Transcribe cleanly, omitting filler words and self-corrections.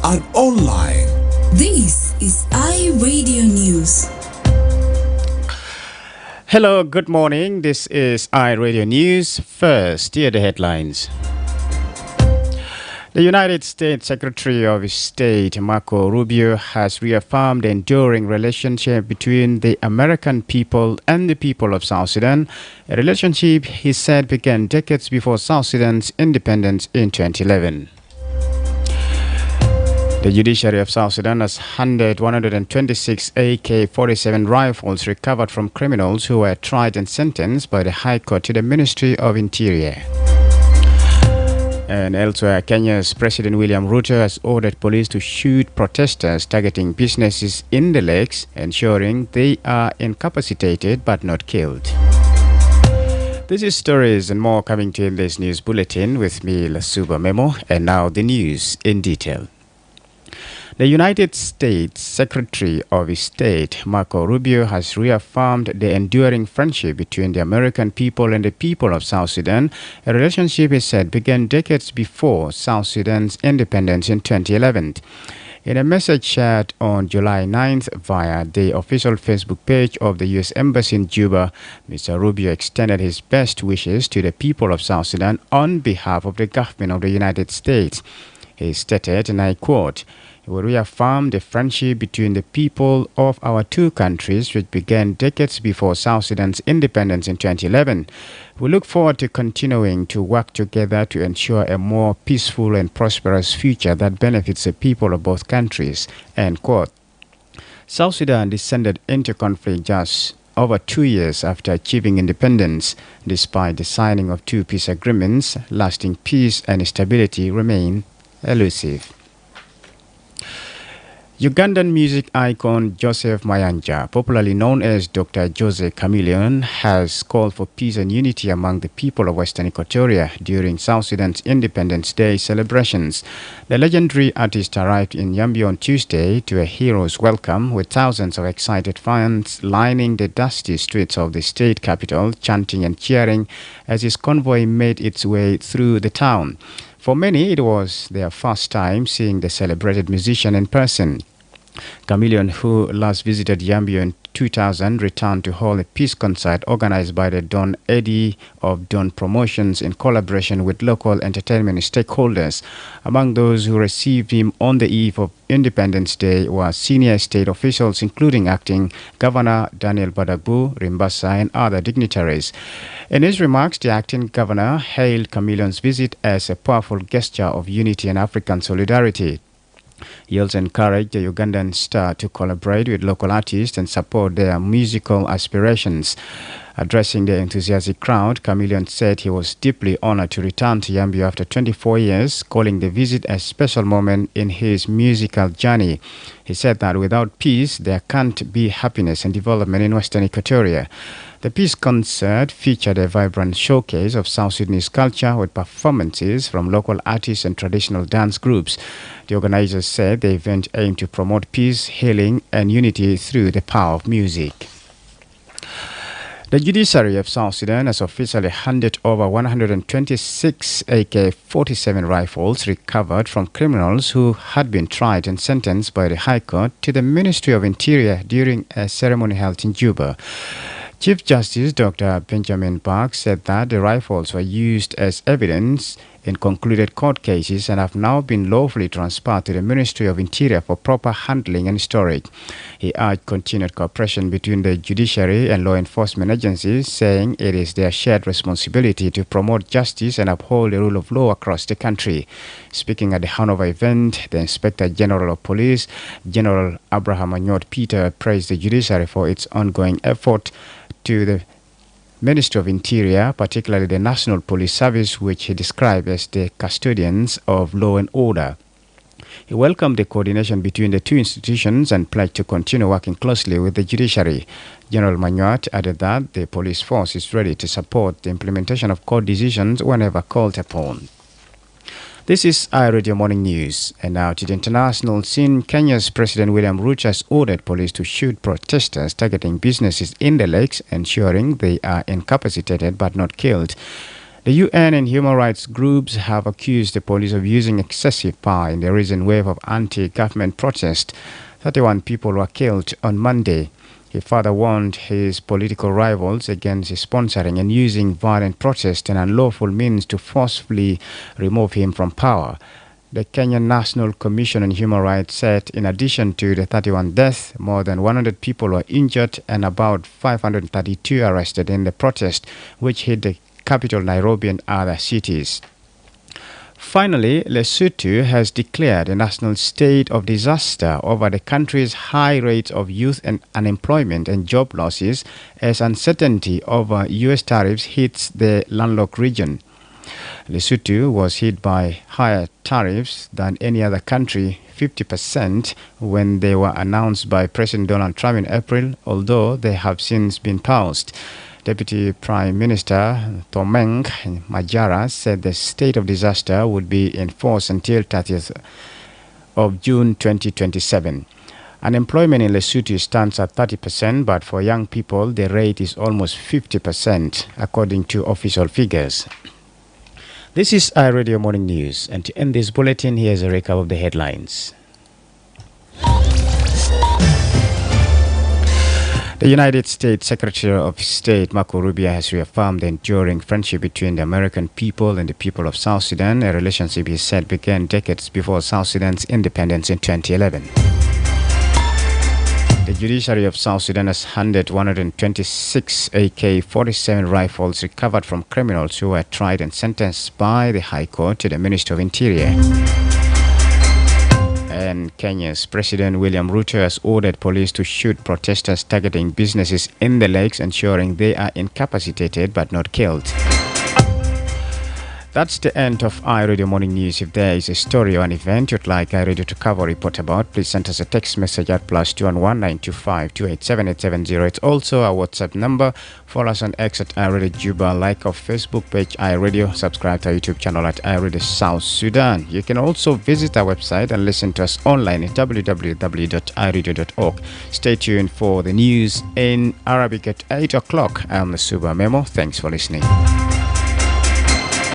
and online. This is iRadio News. Hello, good morning. This is iRadio News. First, here are the headlines. The United States Secretary of State Marco Rubio has reaffirmed the enduring relationship between the American people and the people of South Sudan, a relationship he said began decades before South Sudan's independence in 2011. The judiciary of South Sudan has handed 126 AK-47 rifles recovered from criminals who were tried and sentenced by the High Court to the Ministry of Interior. And elsewhere, Kenya's President William Ruto has ordered police to shoot protesters targeting businesses in the lakes, ensuring they are incapacitated but not killed. This is stories and more coming to you in this news bulletin with me, Lasuba Memo, and now the news in detail. The United States Secretary of State Marco Rubio has reaffirmed the enduring friendship between the American people and the people of South Sudan, a relationship he said began decades before South Sudan's independence in 2011. In a message shared on July 9th via the official Facebook page of the U.S. Embassy in Juba, Mr. Rubio extended his best wishes to the people of South Sudan on behalf of the government of the United States. He stated, and I quote, "He will reaffirm the friendship between the people of our two countries, which began decades before South Sudan's independence in 2011. We look forward to continuing to work together to ensure a more peaceful and prosperous future that benefits the people of both countries." End quote. South Sudan descended into conflict just over 2 years after achieving independence. Despite the signing of two peace agreements, lasting peace and stability remain elusive. Ugandan music icon Joseph Mayanja, popularly known as Dr. Jose Chameleone, has called for peace and unity among the people of Western Equatoria during South Sudan's Independence Day celebrations. The legendary artist arrived in Yambio on Tuesday to a hero's welcome, with thousands of excited fans lining the dusty streets of the state capital, chanting and cheering as his convoy made its way through the town. For many, it was their first time seeing the celebrated musician in person. Chameleone, who last visited Yambio in 2000, returned to hold a peace concert organized by the Don Eddie of Don Promotions in collaboration with local entertainment stakeholders. Among those who received him on the eve of Independence Day were senior state officials, including acting Governor Daniel Badagbu, Rimbasa, and other dignitaries. In his remarks, the acting governor hailed Chameleone's visit as a powerful gesture of unity and African solidarity. He also encouraged the Ugandan star to collaborate with local artists and support their musical aspirations. Addressing the enthusiastic crowd, Chameleone said he was deeply honored to return to Yambio after 24 years, calling the visit a special moment in his musical journey. He said that without peace, there can't be happiness and development in Western Equatoria. The peace concert featured a vibrant showcase of South Sudanese culture with performances from local artists and traditional dance groups. The organizers said the event aimed to promote peace, healing, and unity through the power of music. The judiciary of South Sudan has officially handed over 126 AK-47 rifles recovered from criminals who had been tried and sentenced by the High Court to the Ministry of Interior during a ceremony held in Juba. Chief Justice Dr. Benjamin Park said that the rifles were used as evidence in concluded court cases and have now been lawfully transferred to the Ministry of Interior for proper handling and storage. He urged continued cooperation between the judiciary and law enforcement agencies, saying it is their shared responsibility to promote justice and uphold the rule of law across the country. Speaking at the Hanover event, the Inspector General of Police, General Abraham Anyot Peter, praised the judiciary for its ongoing effort to the Ministry of Interior, particularly the National Police Service, which he described as the custodians of law and order. He welcomed the coordination between the two institutions and pledged to continue working closely with the judiciary. General Manuat added that the police force is ready to support the implementation of court decisions whenever called upon. This is iRadio Morning News. And now to the international scene. Kenya's President William Ruto has ordered police to shoot protesters targeting businesses in the lakes, ensuring they are incapacitated but not killed. The UN and human rights groups have accused the police of using excessive power in the recent wave of anti-government protest. 31 people were killed on Monday. He further warned his political rivals against sponsoring and using violent protest and unlawful means to forcefully remove him from power. The Kenyan National Commission on Human Rights said in addition to the 31 deaths, more than 100 people were injured and about 532 arrested in the protest, which hit the capital Nairobi and other cities. Finally, Lesotho has declared a national state of disaster over the country's high rates of youth and unemployment and job losses as uncertainty over U.S. tariffs hits the landlocked region. Lesotho was hit by higher tariffs than any other country, 50%, when they were announced by President Donald Trump in April, although they have since been paused. Deputy Prime Minister Tomeng Majara said the state of disaster would be in force until 30th of June 2027. Unemployment in Lesotho stands at 30%, but for young people, the rate is almost 50%, according to official figures. This is iRadio Morning News, and to end this bulletin, here's a recap of the headlines. The United States Secretary of State Marco Rubio has reaffirmed the enduring friendship between the American people and the people of South Sudan, a relationship he said began decades before South Sudan's independence in 2011. The judiciary of South Sudan has handed 126 AK-47 rifles recovered from criminals who were tried and sentenced by the High Court to the Ministry of Interior. And Kenya's President William Ruto has ordered police to shoot protesters targeting businesses in the lakes, ensuring they are incapacitated but not killed. That's the end of iRadio Morning News. If there is a story or an event you'd like iRadio to cover or report about, please send us a text message at +211 925 287 870. It's also our WhatsApp number. Follow us on X at iRadio Juba, like our Facebook page iRadio, subscribe to our YouTube channel at iRadio South Sudan. You can also visit our website and listen to us online at www.iradio.org. Stay tuned for the news in Arabic at 8 o'clock. I'm Lasuba Memo. Thanks for listening.